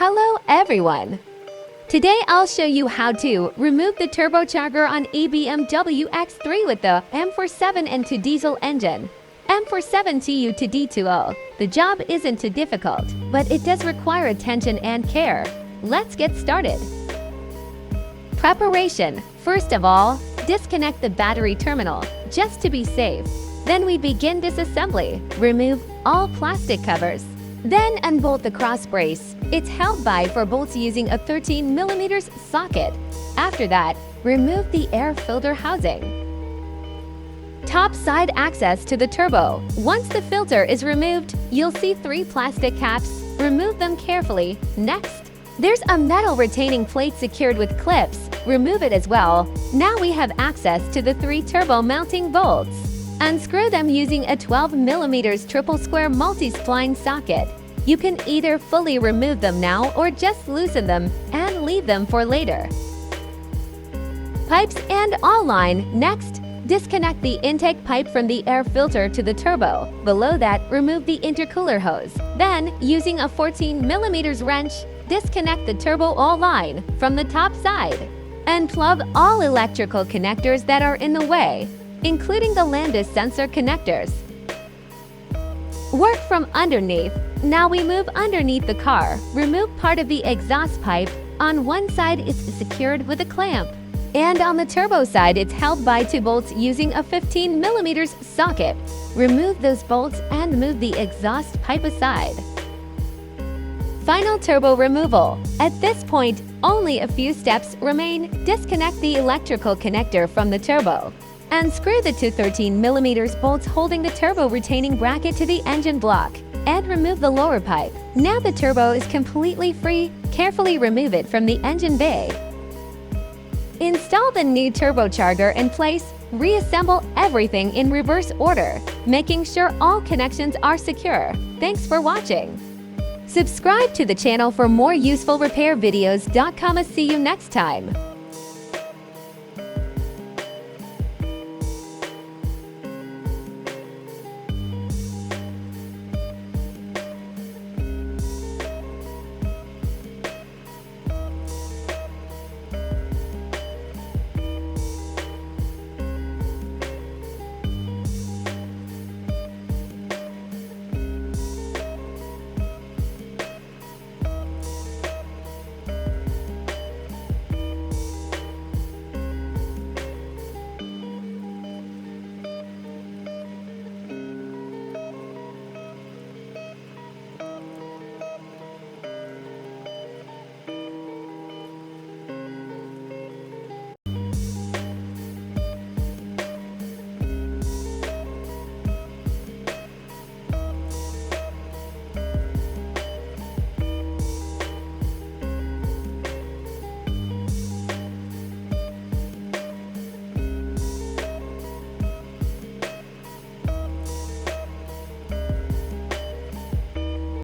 Hello everyone! Today I'll show you how to remove the turbocharger on a BMW X3 with the M47N2 diesel engine. M47Tu to D20. The job isn't too difficult, but it does require attention and care. Let's get started. Preparation. First of all, disconnect the battery terminal, just to be safe. Then we begin disassembly. Remove all plastic covers. Then unbolt the cross brace. It's held by 4 bolts using a 13mm socket. After that, remove the air filter housing. Top side access to the turbo. Once the filter is removed, you'll see 3 plastic caps. Remove them carefully. Next, there's a metal retaining plate secured with clips. Remove it as well. Now we have access to the 3 turbo mounting bolts. Unscrew them using a 12mm triple square multi-spline socket. You can either fully remove them now or just loosen them and leave them for later. Pipes and all line. Next, disconnect the intake pipe from the air filter to the turbo. Below that, remove the intercooler hose. Then, using a 14mm wrench, disconnect the turbo all line from the top side. Unplug all electrical connectors that are in the way, including the lambda sensor connectors. Work from underneath. Now we move underneath the car. Remove part of the exhaust pipe. On one side it's secured with a clamp, and on the turbo side it's held by 2 bolts using a 15mm socket. Remove those bolts and move the exhaust pipe aside. Final turbo removal. At this point, only a few steps remain. Disconnect the electrical connector from the turbo. Unscrew the 2 13mm bolts holding the turbo retaining bracket to the engine block, and remove the lower pipe. Now the turbo is completely free. Carefully remove it from the engine bay. Install the new turbocharger in place. Reassemble everything in reverse order, making sure all connections are secure. Thanks for watching. Subscribe to the channel for more useful repair videos. See you next time.